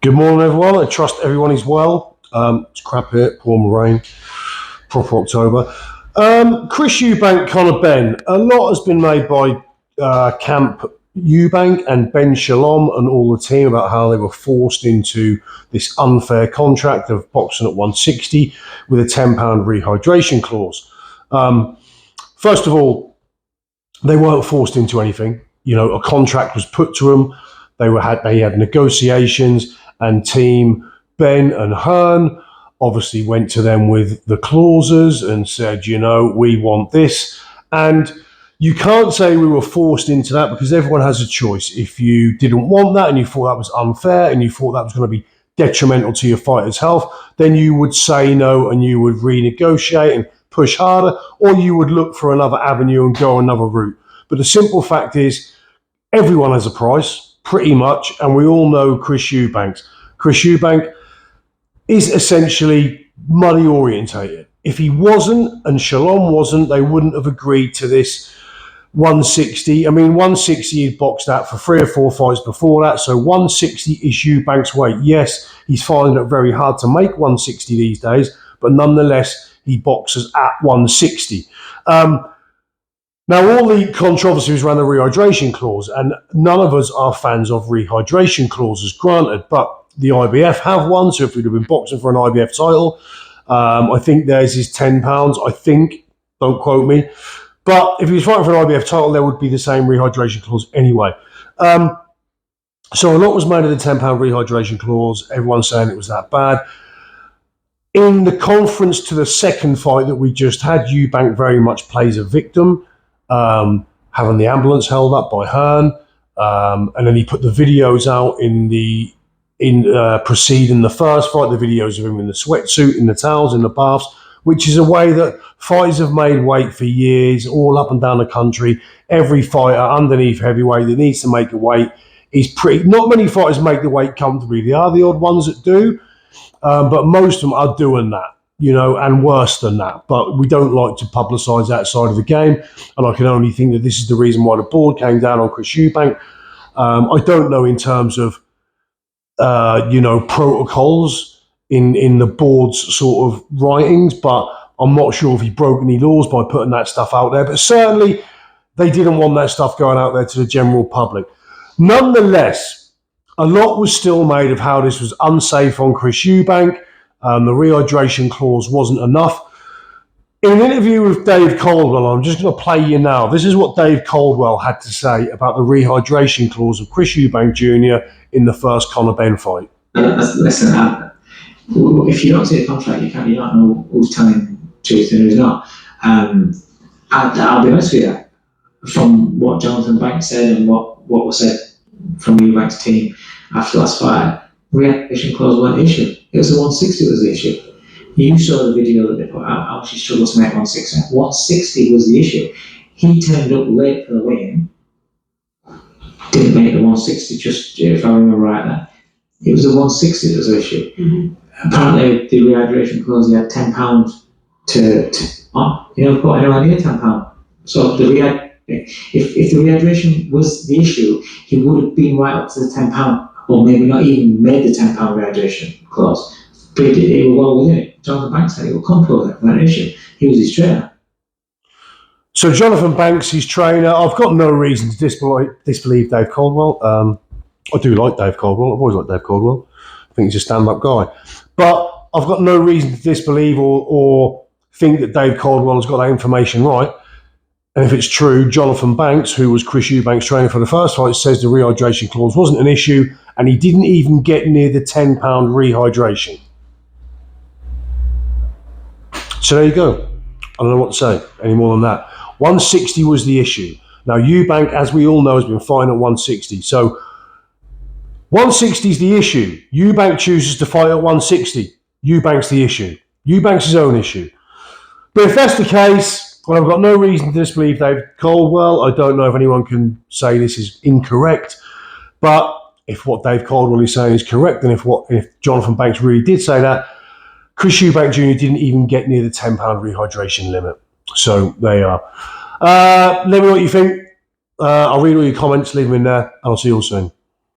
Good morning, everyone. I trust everyone is well. It's crap here, pouring rain, proper October. Chris Eubank, Conor Ben. A lot has been made by Camp Eubank and Ben Shalom and all the team about how they were forced into this unfair contract of boxing at 160 with a £10 rehydration clause. First of all, they weren't forced into anything. You know, a contract was put to them. They had negotiations, and team Ben and Hearn obviously went to them with the clauses and said, you know, we want this. And you can't say we were forced into that because everyone has a choice. If you didn't want that and you thought that was unfair and you thought that was going to be detrimental to your fighter's health, then you would say no and you would renegotiate and push harder, or you would look for another avenue and go another route. But the simple fact is, everyone has a price, pretty much, and we all know Chris Eubank. Chris Eubank is essentially money orientated. If he wasn't, and Shalom wasn't, they wouldn't have agreed to this 160. I mean, 160 he'd boxed out for 3 or 4 fights before that, so 160 is Eubank's weight. Yes, he's finding it very hard to make 160 these days, but nonetheless, he boxes at 160. Now, all the controversy was around the rehydration clause, and none of us are fans of rehydration clauses, granted, but the IBF have one, so if we'd have been boxing for an IBF title, I think theirs is £10, I think, don't quote me. But if he was fighting for an IBF title, there would be the same rehydration clause anyway. So a lot was made of the £10 rehydration clause, everyone's saying it was that bad. In the conference to the second fight that we just had, Eubank very much plays a victim. Having the ambulance held up by Hearn, and then he put the videos out preceding the first fight, the videos of him in the sweatsuit, in the towels, in the baths, which is a way that fighters have made weight for years, all up and down the country. Every fighter underneath heavyweight that needs to make a weight is not many fighters make the weight comfortably. There are the odd ones that do, but most of them are doing that, you know, and worse than that. But we don't like to publicise that side of the game, and I can only think that this is the reason why the board came down on Chris Eubank. I don't know in terms of, protocols in the board's sort of writings, but I'm not sure if he broke any laws by putting that stuff out there. But certainly they didn't want that stuff going out there to the general public. Nonetheless, a lot was still made of how this was unsafe on Chris Eubank. The rehydration clause wasn't enough. In an interview with Dave Caldwell, I'm just going to play you now. This is what Dave Caldwell had to say about the rehydration clause of Chris Eubank Jr. in the first Conor Ben fight. Listen, if you don't see a contract, you don't know who's telling truth and who's not. I'll be honest with you, from what Jonathan Banks said and what was said from Eubank's team after last fight, rehydration clause wasn't an issue. It was the 160 that was the issue. You saw the video that they put out, how she struggled to make 160. 160 was the issue. He turned up late for the weigh-in, didn't make the 160, just if I remember right there. It was the 160 that was the issue. Mm-hmm. Apparently, the rehydration clause, he had £10 put anywhere near £10. So if the rehydration was the issue, he would have been right up to the £10, or maybe not even made the £10 rehydration clause. But he was well within it. Jonathan Banks said he will comfortable with it, not an issue. He was his trainer. So Jonathan Banks, his trainer. I've got no reason to disbelieve Dave Caldwell. I do like Dave Caldwell. I've always liked Dave Caldwell. I think he's a stand-up guy. But I've got no reason to disbelieve or think that Dave Caldwell has got that information right. And if it's true, Jonathan Banks, who was Chris Eubank's trainer for the first fight, says the rehydration clause wasn't an issue, and he didn't even get near the £10 rehydration. So there you go. I don't know what to say any more than that. 160 was the issue. Now, Eubank, as we all know, has been fighting at 160. So 160 is the issue. Eubank chooses to fight at 160. Eubank's the issue. Eubank's his own issue. But if that's the case, well, I've got no reason to disbelieve Dave Caldwell. I don't know if anyone can say this is incorrect. But if what Dave Caldwell is saying is correct, and if Jonathan Banks really did say that, Chris Eubank Jr. didn't even get near the £10 rehydration limit. So there you are. Let me know what you think. I'll read all your comments, leave them in there, and I'll see you all soon.